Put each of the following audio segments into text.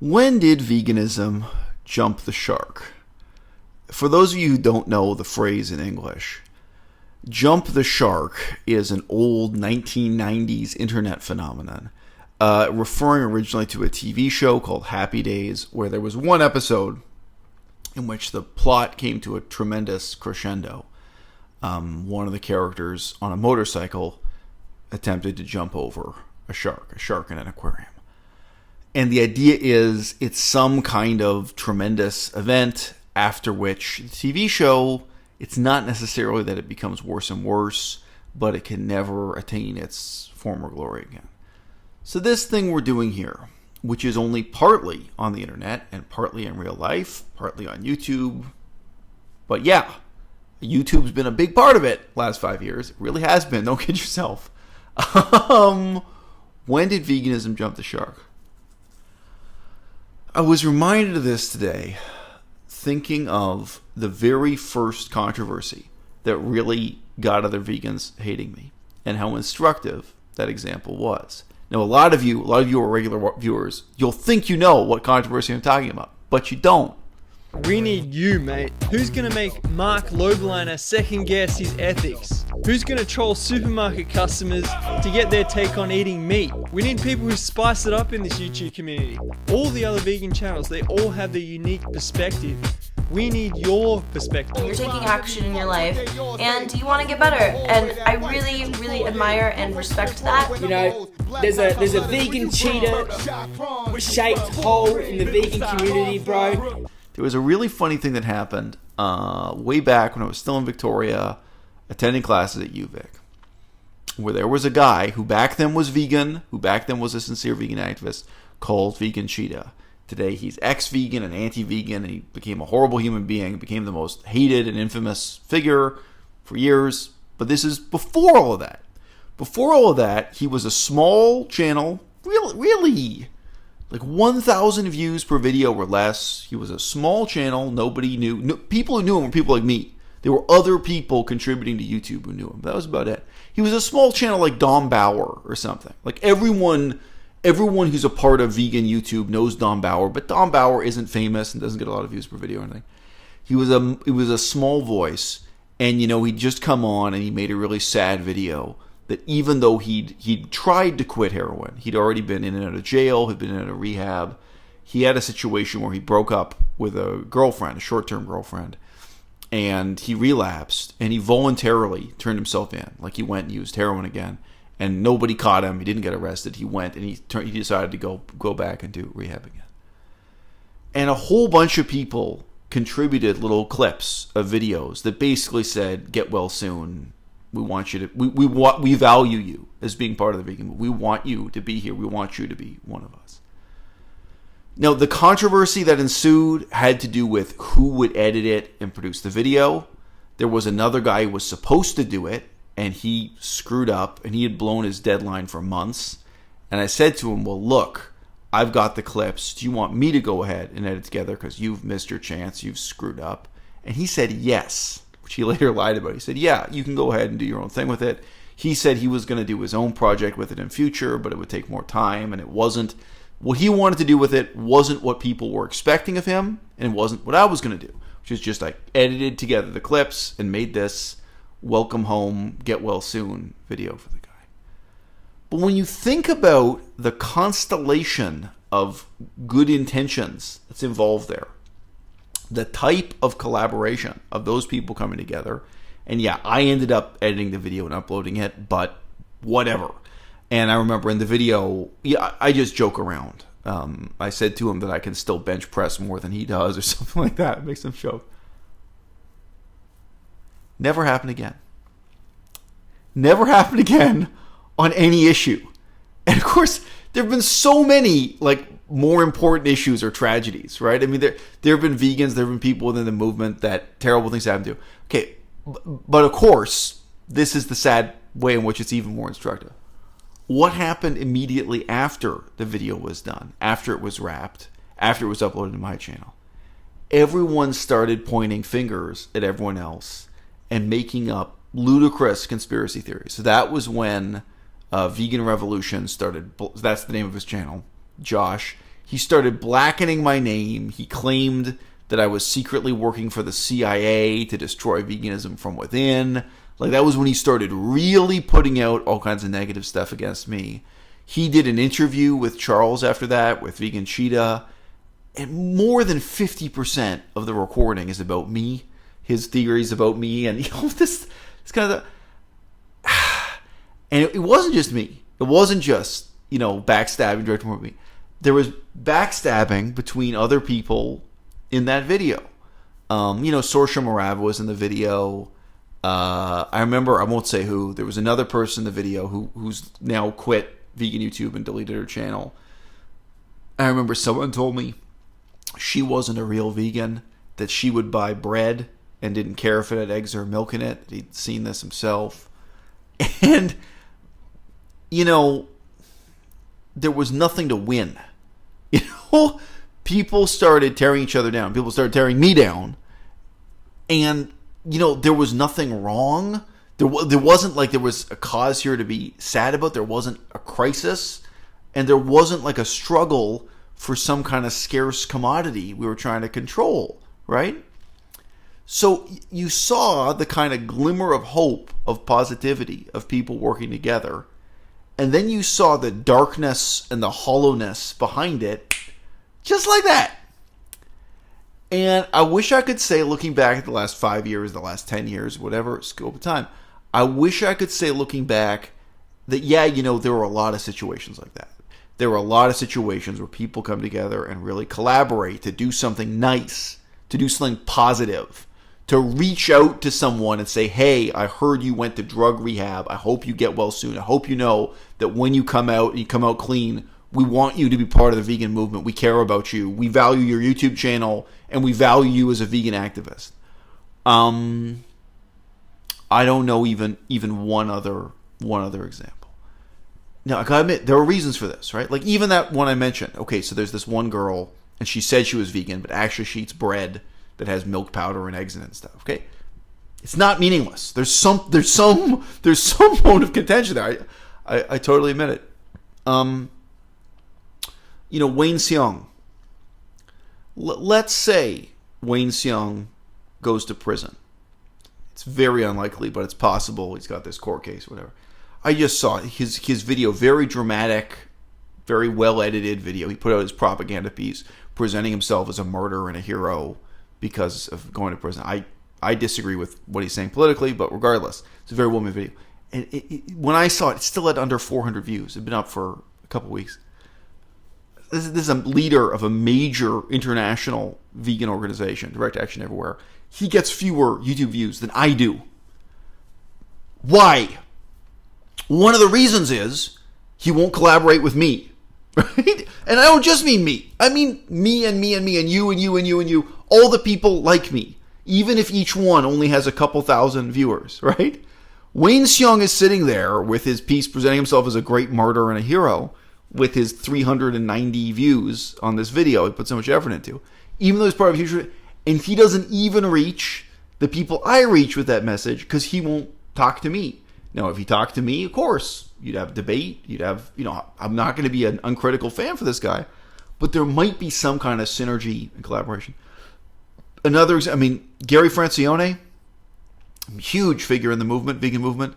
When did veganism jump the shark? For those of you who don't know the phrase in English, jump the shark is an old 1990s internet phenomenon, referring originally to a TV show called Happy Days, where there was one episode in which the plot came to a tremendous crescendo. One of the characters on a motorcycle attempted to jump over a shark in an aquarium. And the idea is it's some kind of tremendous event after which the TV show, it's not necessarily that it becomes worse and worse, but it can never attain its former glory again. So this thing we're doing here, which is only partly on the internet and partly in real life, partly on YouTube, but yeah, YouTube's been a big part of it last 5 years. It really has been. Don't kid yourself. When did veganism jump the shark? I was reminded of this today, thinking of the very first controversy that really got other vegans hating me, and how instructive that example was. Now, a lot of you are regular viewers. You'll think you know what controversy I'm talking about, but you don't. We need you, mate. Who's gonna make Mark Lobliner second guess his ethics? Who's gonna troll supermarket customers to get their take on eating meat? We need people who spice it up in this YouTube community. All the other vegan channels, they all have their unique perspective. We need your perspective. You're taking action in your life and you want to get better, and I really, really admire and respect that. You know, there's a vegan cheetah shaped hole in the vegan community, bro. There was a really funny thing that happened way back when I was still in Victoria, attending classes at UVic, where there was a guy who back then was vegan, who back then was a sincere vegan activist, called Vegan Cheetah. Today he's ex-vegan and anti-vegan, and he became a horrible human being, became the most hated and infamous figure for years. But this is before all of that. Before all of that, he was a small channel, really, like 1,000 views per video or less. He was a small channel. Nobody knew. No, people who knew him were people like me. There were other people contributing to YouTube who knew him. That was about it. He was a small channel like Dom Bauer or something. Like everyone who's a part of vegan YouTube knows Dom Bauer, but Dom Bauer isn't famous and doesn't get a lot of views per video or anything. He was a small voice, and he'd just come on and he made a really sad video that even though he'd tried to quit heroin, he'd already been in and out of jail, had been in and out of rehab. He had a situation where he broke up with a girlfriend, a short-term girlfriend, and he relapsed, and he voluntarily turned himself in. Like, he went and used heroin again, and nobody caught him. He didn't get arrested. He went, and he decided to go back and do rehab again. And a whole bunch of people contributed little clips of videos that basically said, "Get well soon. We want you to. We value you as being part of the vegan movement. We want you to be here. We want you to be one of us." Now, the controversy that ensued had to do with who would edit it and produce the video. There was another guy who was supposed to do it, and he screwed up, and he had blown his deadline for months. And I said to him, "Well, look, I've got the clips. Do you want me to go ahead and edit together because you've missed your chance, you've screwed up?" And he said yes, which he later lied about. He said, "Yeah, you can go ahead and do your own thing with it." He said he was going to do his own project with it in future, but it would take more time, and it wasn't. What he wanted to do with it wasn't what people were expecting of him, and it wasn't what I was going to do, which is just like edited together the clips and made this welcome home, get well soon video for the guy. But when you think about the constellation of good intentions that's involved there, the type of collaboration of those people coming together, and yeah, I ended up editing the video and uploading it, but whatever. And I remember in the video, I just joke around. I said to him that I can still bench press more than he does or something like that. It makes him joke. Never happened again. Never happened again on any issue. And of course, there have been so many more important issues or tragedies, right? I mean, there have been vegans, there have been people within the movement that terrible things happen to. Okay, but of course, this is the sad way in which it's even more instructive. What happened immediately after the video was done, after it was wrapped, after it was uploaded to my channel? Everyone started pointing fingers at everyone else and making up ludicrous conspiracy theories. So that was when Vegan Revolution started. That's the name of his channel. Josh, He started blackening my name. He claimed that I was secretly working for the CIA to destroy veganism from within. Like, that was when he started really putting out all kinds of negative stuff against me. He did an interview with Charles after that, with Vegan Cheetah, and more than 50% of the recording is about me, his theories about me, and this kind of... And it wasn't just me. It wasn't just, backstabbing directed toward me. There was backstabbing between other people in that video. Saoirse Morava was in the video. I remember, I won't say who, there was another person in the video who's now quit vegan YouTube and deleted her channel. I remember someone told me she wasn't a real vegan, that she would buy bread and didn't care if it had eggs or milk in it. He'd seen this himself. And, there was nothing to win. People started tearing each other down. People started tearing me down. And, there was nothing wrong. There wasn't like there was a cause here to be sad about. There wasn't a crisis. And there wasn't like a struggle for some kind of scarce commodity we were trying to control, right? So you saw the kind of glimmer of hope, of positivity, of people working together. And then you saw the darkness and the hollowness behind it, just like that. And I wish I could say, looking back at the last 5 years, the last 10 years, whatever scope of time, I wish I could say, looking back, that, there were a lot of situations like that. There were a lot of situations where people come together and really collaborate to do something nice, to do something positive, to reach out to someone and say, hey, I heard you went to drug rehab. I hope you get well soon. I hope you know that when you come out and you come out clean, we want you to be part of the vegan movement. We care about you. We value your YouTube channel, and we value you as a vegan activist. I don't know even one other example. Now, I gotta admit, there are reasons for this, right? Like, even that one I mentioned. Okay, so there's this one girl, and she said she was vegan, but actually she eats bread that has milk powder and eggs in it and stuff. Okay, it's not meaningless. There's some bone of contention there. I totally admit it. Wayne Seong. Let's say Wayne Seong goes to prison. It's very unlikely, but it's possible. He's got this court case, whatever. I just saw his video, very dramatic, very well edited video. He put out his propaganda piece, presenting himself as a martyr and a hero because of going to prison. I disagree with what he's saying politically, but regardless, it's a very well made video. And when I saw it, it still had under 400 views. It had been up for a couple weeks. This is a leader of a major international vegan organization, Direct Action Everywhere. He gets fewer YouTube views than I do. Why? One of the reasons is he won't collaborate with me, right? And I don't just mean me. I mean me and me and me and you and you and you and you. All the people like me, even if each one only has a couple thousand viewers, right? Wayne Seong is sitting there with his piece presenting himself as a great martyr and a hero with his 390 views on this video he put so much effort into. Even though he's part of a huge... And he doesn't even reach the people I reach with that message because he won't talk to me. Now, if he talked to me, of course, you'd have debate. You'd have, I'm not going to be an uncritical fan for this guy, but there might be some kind of synergy and collaboration. Gary Francione, huge figure in the movement, vegan movement,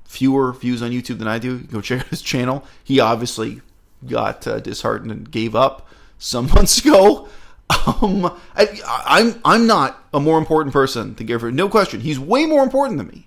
fewer views on YouTube than I do. Go check out his channel. He obviously got disheartened and gave up some months ago. I'm not a more important person than Gary Francione. No question. He's way more important than me.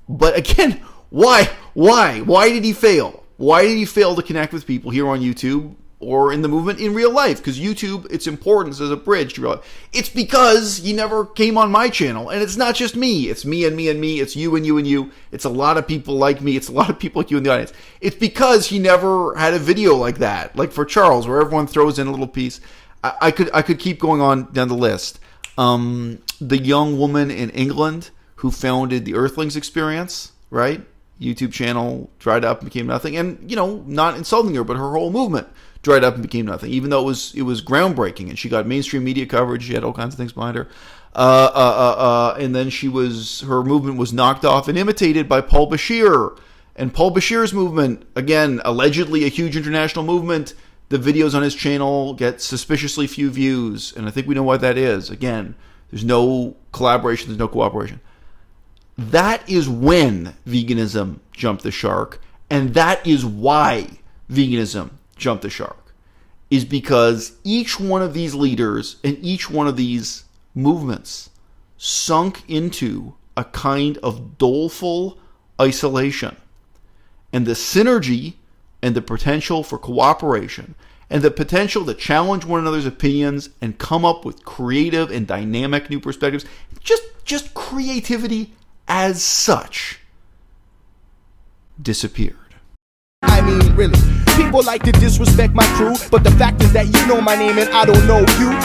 But again, why? Why did he fail? Why did he fail to connect with people here on YouTube or in the movement in real life? Because YouTube, its importance as a bridge to real life. It's because he never came on my channel. And it's not just me. It's me and me and me. It's you and you and you. It's a lot of people like me. It's a lot of people like you in the audience. It's because he never had a video like that. Like for Charles, where everyone throws in a little piece. I could keep going on down the list. The young woman in England who founded the Earthlings Experience, right? YouTube channel dried up and became nothing. And, not insulting her, but her whole movement dried up and became nothing, even though it was groundbreaking. And she got mainstream media coverage. She had all kinds of things behind her. And then her movement was knocked off and imitated by Paul Bashir. And Paul Bashir's movement, again, allegedly a huge international movement, the videos on his channel get suspiciously few views, and I think we know why that is. Again, there's no collaboration, there's no cooperation. That is when veganism jumped the shark, and that is why veganism jumped the shark, is because each one of these leaders and each one of these movements sunk into a kind of doleful isolation. And the synergy and the potential for cooperation and the potential to challenge one another's opinions and come up with creative and dynamic new perspectives, just creativity as such, disappeared. I mean, really, people like to disrespect my crew, but the fact is that you know my name and I don't know you.